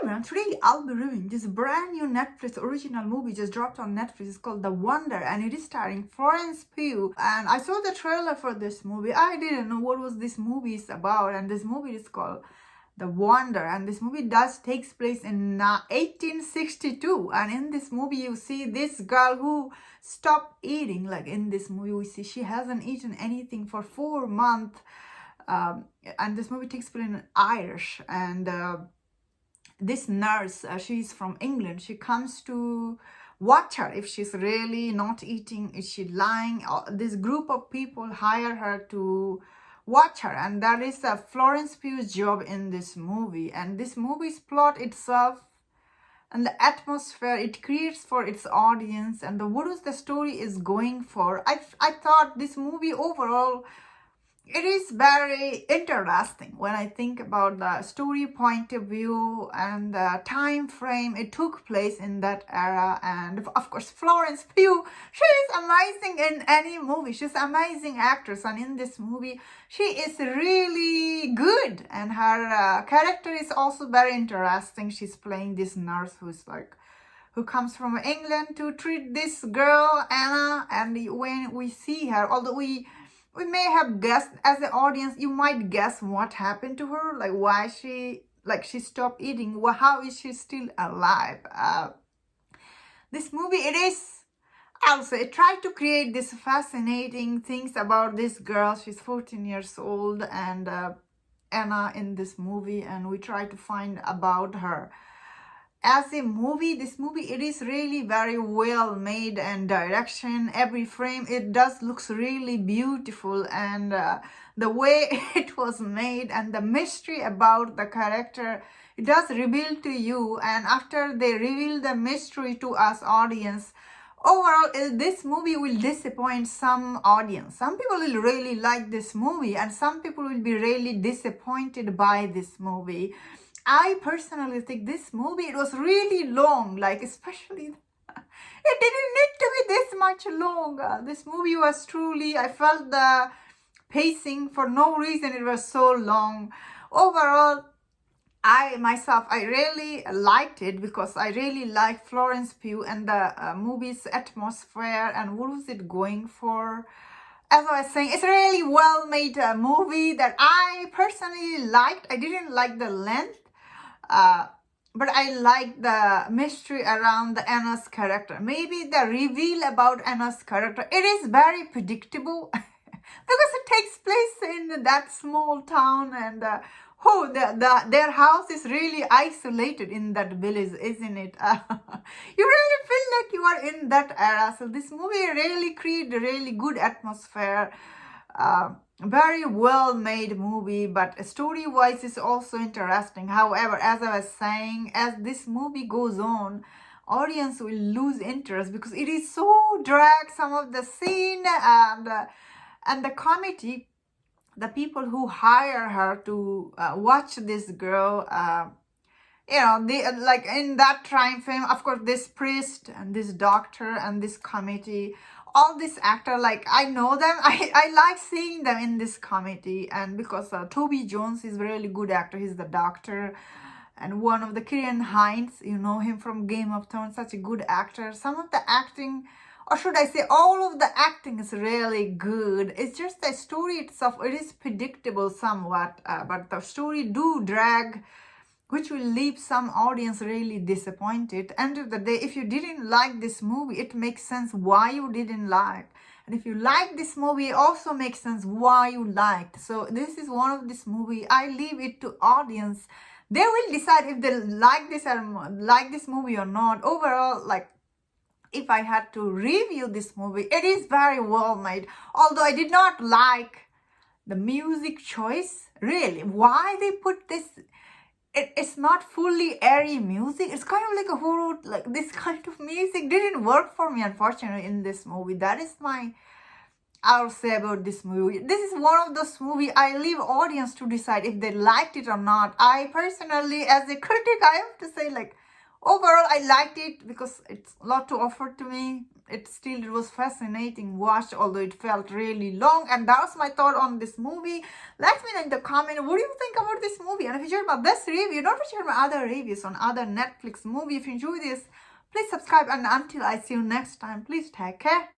everyone, today I'll be reviewing this brand new Netflix original movie just dropped on Netflix. It's called The Wonder and it is starring Florence Pugh. And I saw the trailer for this movie. I didn't know what was this movie is about, and this movie is called The Wonder, and this movie takes place in 1862. And in this movie you see this girl who stopped eating. Like in this movie we see she hasn't eaten anything for 4 months. And this movie takes place in Irish, and this nurse, she's from England, she comes to watch her if she's really not eating, is she lying. This group of people hire her to watch her, and that is Florence Pugh's job in this movie. And this movie's plot itself and the atmosphere it creates for its audience, and what is the story is going for, I thought this movie overall, it is very interesting when I think about the story point of view and the time frame it took place in that era. And of course, Florence Pugh, she is amazing in any movie. She's an amazing actress, and in this movie, she is really good. And her character is also very interesting. She's playing this nurse who comes from England to treat this girl, Anna. And when we see her, although we may have guessed as an audience, you might guess what happened to her, like why she stopped eating, how is she still alive. This movie, it is also, it tried to create this fascinating things about this girl. She's 14 years old, and Anna in this movie, and we try to find about her. As a movie, this movie, it is really very well made, and direction, every frame, it does looks really beautiful, and the way it was made and the mystery about the character, it does reveal to you. And after they reveal the mystery to us audience, overall this movie will disappoint some audience. Some people will really like this movie, and some people will be really disappointed by this movie. I personally think this movie, it was really long, like especially, it didn't need to be this much long. This movie was truly, I felt the pacing for no reason, it was so long. Overall, I really liked it because I really like Florence Pugh and the movie's atmosphere and what was it going for. As I was saying, it's a really well-made movie that I personally liked. I didn't like the length. But I like the mystery around the Anna's character. Maybe the reveal about Anna's character, it is very predictable because it takes place in that small town, and their house is really isolated in that village, isn't it? You really feel like you are in that era. So this movie really created a really good atmosphere. Very well made movie, but story wise is also interesting. However, as I was saying, as this movie goes on, audience will lose interest because it is so dragged. Some of the scene and the committee, the people who hire her to watch this girl, they like in that time frame, of course, this priest and this doctor and this committee, all this actor, like I know them, I like seeing them in this committee. And because Toby Jones is a really good actor, he's the doctor, and one of the Kieran Hines, you know him from Game of Thrones, such a good actor. Some of the acting, or should I say all of the acting, is really good. It's just the story itself, it is predictable somewhat, but the story do drag, which will leave some audience really disappointed. End of the day, if you didn't like this movie, it makes sense why you didn't like. And if you like this movie, it also makes sense why you liked. So this is one of this movie, I leave it to audience. They will decide if they like this or like this movie or not. Overall, like, if I had to review this movie, it is very well made. Although I did not like the music choice, really. Why they put this, it's not fully airy music. It's kind of like a horror, like this kind of music didn't work for me, unfortunately, in this movie. That is I'll say about this movie. This is one of those movies I leave audience to decide if they liked it or not. I personally, as a critic, I have to say, like, overall, I liked it because it's a lot to offer to me. it was fascinating watch, although it felt really long. And that was my thought on this movie. Let me know in the comment what do you think about this movie, and if you enjoyed my this review, don't forget to share my other reviews on other Netflix movie. If you enjoy this, please subscribe, and until I see you next time, please take care.